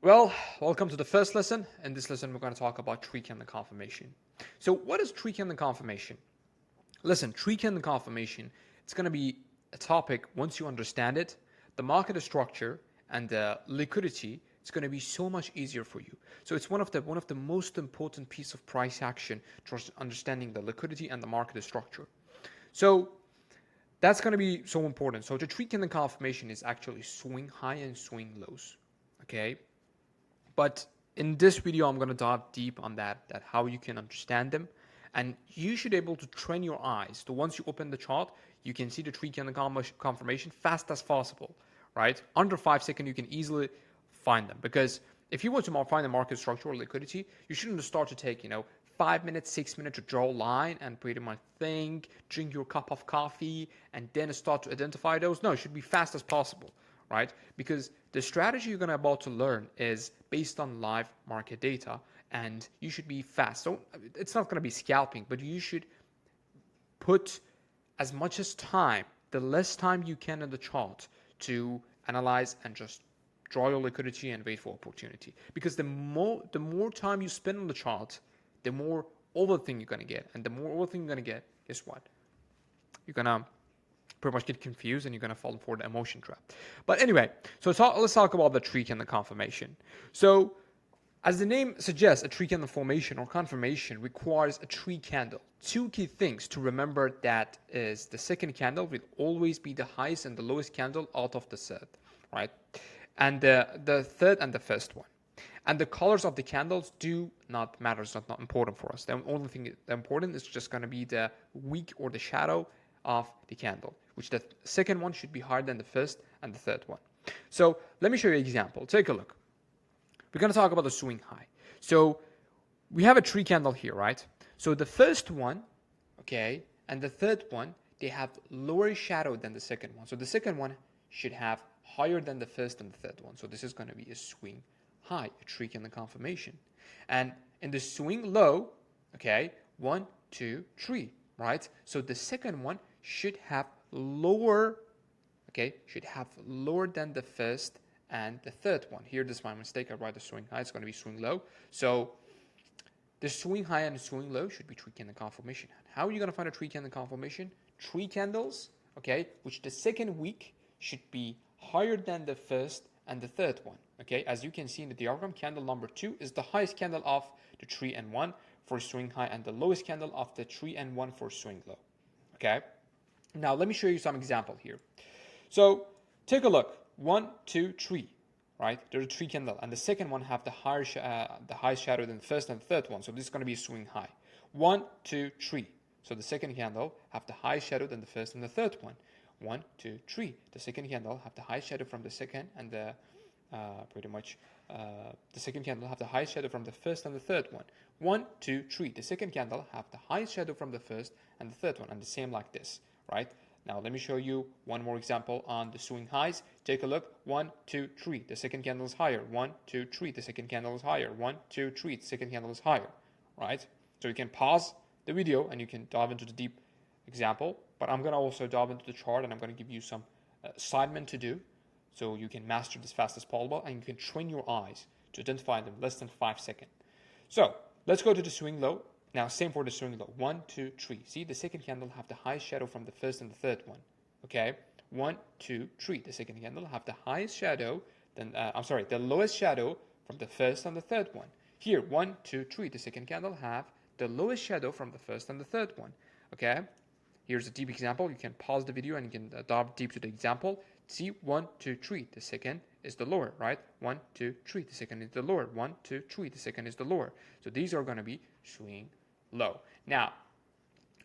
Well, welcome to the first lesson. In this lesson, we're going to talk about tree candle confirmation. So what is tree candle confirmation? Listen, tree candle confirmation, it's going to be a topic once you understand it, the market structure and the liquidity, it's going to be so much easier for you. So it's one of the most important piece of price action towards understanding the liquidity and the market structure. So that's going to be so important. So the tree candle confirmation is actually swing high and swing lows. Okay? But in this video, I'm going to dive deep on that how you can understand them. And you should be able to train your eyes. So once you open the chart, you can see the tree candle confirmation fast as possible, right? Under 5 seconds, you can easily find them. Because if you want to find the market structure or liquidity, you shouldn't start to take, 5 minutes, 6 minutes to draw a line and pretty much think, drink your cup of coffee, and then start to identify those. No, it should be fast as possible, right? Because the strategy you're gonna about to learn is based on live market data, and you should be fast. So it's not gonna be scalping, but you should put as much as time, the less time you can in the chart to analyze and just draw your liquidity and wait for opportunity. Because the more time you spend on the chart, the more overthink you're gonna get, and the more overthink you're gonna get, guess what? You're gonna pretty much get confused and you're going to fall for the emotion trap. But anyway, so let's talk about the tree candle confirmation. So as the name suggests, a tree candle formation or confirmation requires a tree candle. Two key things to remember that is the second candle will always be the highest and the lowest candle out of the set, right? And the third and the first one. And the colors of the candles do not matter. It's not important for us. The only thing important is just going to be the wick or the shadow of the candle, which the second one should be higher than the first and the third one. So let me show you an example. Take a look. We're going to talk about the swing high. So we have a tree candle here, right? So the first one, okay, and the third one, they have lower shadow than the second one. So the second one should have higher than the first and the third one. So this is going to be a swing high, a tree candle confirmation. And in the swing low, okay, 1, 2, 3, right? So the second one should have lower, okay, should have lower than the first and the third one. Here, this is my mistake. I write the swing high. It's going to be swing low. So the swing high and the swing low should be tree candle confirmation. How are you going to find a tree candle confirmation? Three candles, okay, which the second week should be higher than the first and the third one. Okay, as you can see in the diagram, candle number 2 is the highest candle of the 3 and 1 for swing high and the lowest candle of the 3 and 1 for swing low. Okay, now let me show you some example here. So take a look. 1, 2, 3, right? There's a 3 candle, and the second one have the highest shadow than the first and the third one. So this is going to be a swing high. 1, 2, 3. So the second candle have the highest shadow than the first and the third one. 1, 2, 3. The second candle have the highest shadow from the second and the the second candle have the highest shadow from the first and the third one. 1, 2, 3. The second candle have the highest shadow from the first and the third one, and the same like this, right? Now let me show you one more example on the swing highs. Take a look. 1, 2, 3. The second candle is higher. 1, 2, 3. The second candle is higher. 1, 2, 3. The second candle is higher, right? So you can pause the video and you can dive into the deep example, but I'm going to also dive into the chart and I'm going to give you some assignment to do so you can master this fast as possible and you can train your eyes to identify them less than 5 seconds. So let's go to the swing low. Now same for the swing low. 1, 2, 3. See, the second candle have the highest shadow from the first and the third one. Okay, 1, 2, 3. The second candle have the highest shadow the lowest shadow from the first and the third one. Here, 1, 2, 3. The second candle have the lowest shadow from the first and the third one. Okay, here's a deep example. You can pause the video and you can dive deep to the example. See, 1, 2, 3. The second is the lower, right? 1, 2, 3. The second is the lower. 1, 2, 3. The second is the lower. So these are going to be swing low. Now,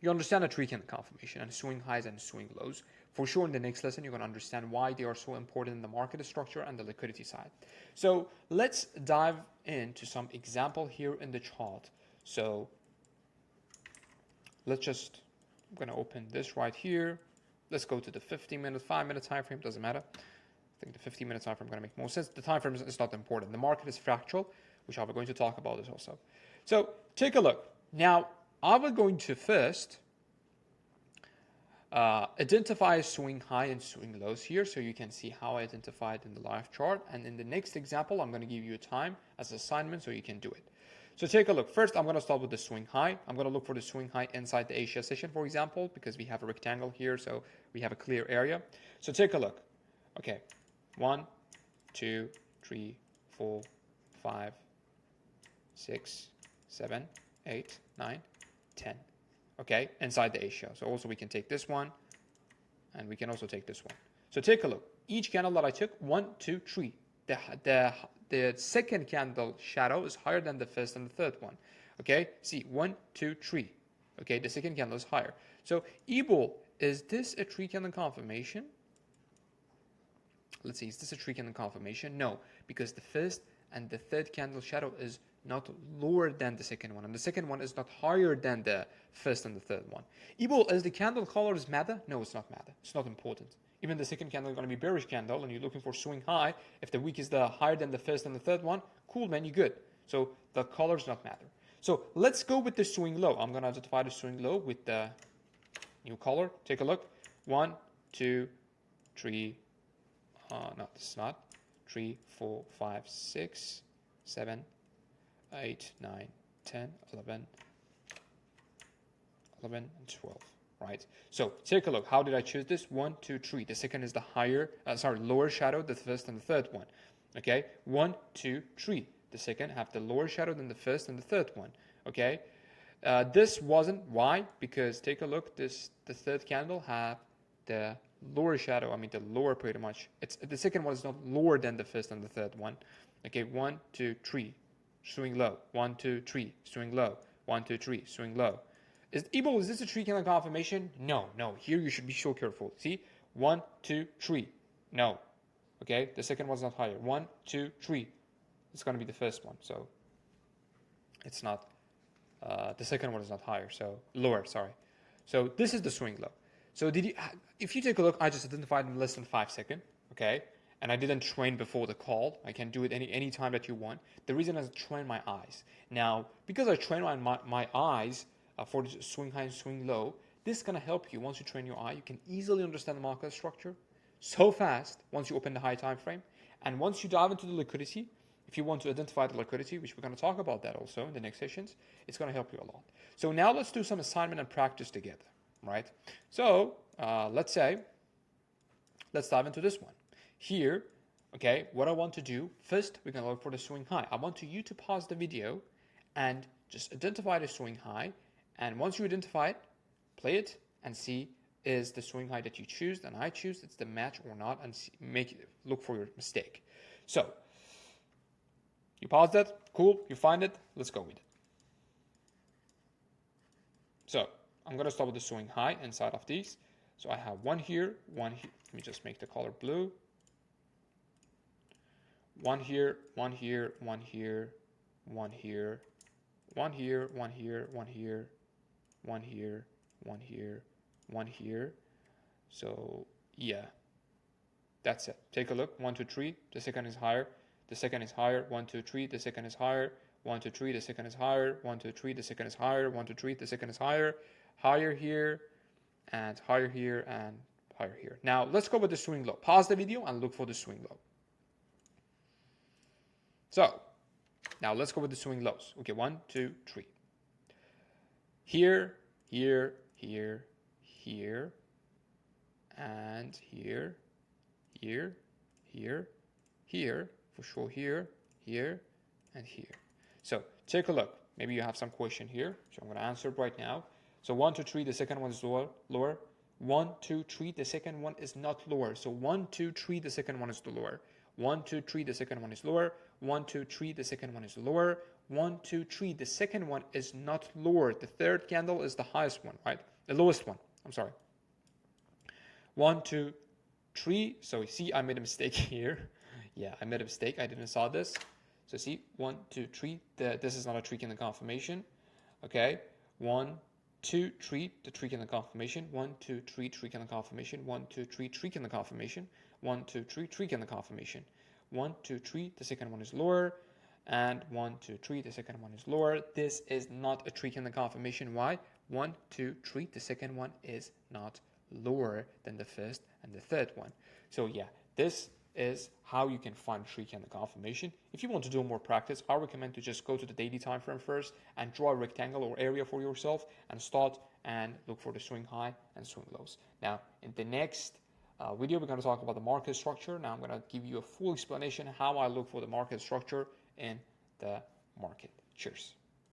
you understand the tree candle confirmation and swing highs and swing lows. For sure, in the next lesson, you're going to understand why they are so important in the market structure and the liquidity side. So let's dive into some example here in the chart. So I'm going to open this right here. Let's go to the 15-minute, 5-minute time frame. Doesn't matter. I think the 15-minute time frame is going to make more sense. The time frame is not important. The market is fractal, which I will going to talk about this also. So take a look. Now, I will going to first Identify swing high and swing lows here, so you can see how I identified in the live chart. And in the next example, I'm going to give you a time as assignment so you can do it. So take a look. First, I'm going to start with the swing high. I'm going to look for the swing high inside the Asia session, for example, because we have a rectangle here, so we have a clear area. So take a look. Okay, 1, 2, 3, 4, 5, 6, 7, 8, 9, 10. Okay, inside the Asia. So also we can take this one, and we can also take this one. So take a look. Each candle that I took, 1, 2, 3. The second candle shadow is higher than the first and the third one. Okay, see, 1, 2, 3. Okay, the second candle is higher. So Ebol, is this a 3-candle confirmation? Let's see, is this a 3-candle confirmation? No, because the first and the third candle shadow is not lower than the second one, and the second one is not higher than the first and the third one. Ebol, is the candle colors matter? No, it's not matter. It's not important. Even the second candle is going to be bearish candle, and you're looking for swing high. If the wick is the higher than the first and the third one, cool, man, you're good. So the colors not matter. So let's go with the swing low. I'm going to identify the swing low with the new color. Take a look. 1, 2, 3. No, this is not. 3, 4, 5, 6, 7, 8, 9, 10, 11, and 12. Right? So take a look. How did I choose this? 1, 2, 3. The second is the lower shadow, the first and the third one. Okay? 1, 2, 3. The second have the lower shadow than the first and the third one. Okay? This wasn't. Why? Because take a look. The third candle have the lower shadow. I mean the lower pretty much. It's the second one is not lower than the first and the third one. Okay? 1, 2, 3. Swing low. 1, 2, 3. Swing low. 1, 2, 3. Swing low. Is this a 3-candle confirmation? No. Here you should be so careful. See? 1, 2, 3. No. Okay? The second one's not higher. 1, 2, 3. It's going to be the first one. So it's not. The second one is not higher. So lower, sorry. So this is the swing low. So if you take a look, I just identified in less than 5 seconds. Okay? And I didn't train before the call. I can do it any time that you want. The reason is I train my eyes. Now, because I train my eyes, for the swing high and swing low, this is going to help you. Once you train your eye, you can easily understand the market structure so fast once you open the high time frame. And once you dive into the liquidity, if you want to identify the liquidity, which we're going to talk about that also in the next sessions, it's going to help you a lot. So now let's do some assignment and practice together, right? So let's dive into this one. Here, okay, what I want to do, first we're going to look for the swing high. I want you to pause the video and just identify the swing high. And once you identify it, play it and see is the swing high that you choose and I choose, it's the match or not, and look for your mistake. So you pause that, cool, you find it, let's go with it. So I'm going to start with the swing high inside of these. So I have one here. Let me just make the color blue. One here, one here, one here, one here, one here, one here, one here, one here, one here, one here. So yeah, that's it. Take a look. 1, 2, 3. The second is higher. The second is higher. 1, 2, 3. The second is higher. 1, 2, 3. The second is higher. 1, 2, 3. The second is higher. 1, 2, 3. The second is higher. Higher here, and higher here, and higher here. Now let's go with the swing low. Pause the video and look for the swing low. So now let's go with the swing lows. Okay, 1, 2, 3. Here, here, here, here, and here, here, here, here, for sure here, here, and here. So take a look. Maybe you have some question here, so I'm going to answer it right now. So 1, 2, 3, the second one is lower. 1, 2, 3, the second one is not lower. So 1, 2, 3, the second one is the lower. 1, 2, 3, the second one is lower. 1, 2, 3, the second one is lower. 1, 2, 3, the second one is not lower. The third candle is the highest one, right? The lowest one. I'm sorry. 1, 2, 3. So see, I made a mistake here. Yeah, I made a mistake. I didn't saw this. So see, 1, 2, 3. This is not a 3-candle confirmation. Okay. 1, 2, 3. The 3-candle confirmation. 1, 2, 3. 3-candle confirmation. 1, 2, 3. 3-candle confirmation. 1, 2, 3. 3-candle confirmation. 1, 2, 3. The second one is lower. And 1, 2, 3. The second one is lower. This is not a 3-candle confirmation. Why? 1, 2, 3. The second one is not lower than the first and the third one. So yeah, this is how you can find tree candle confirmation. If you want to do more practice, I recommend to just go to the daily time frame first and draw a rectangle or area for yourself and start and look for the swing high and swing lows. Now, in the next video, we're going to talk about the market structure. Now, I'm going to give you a full explanation how I look for the market structure in the market. Cheers.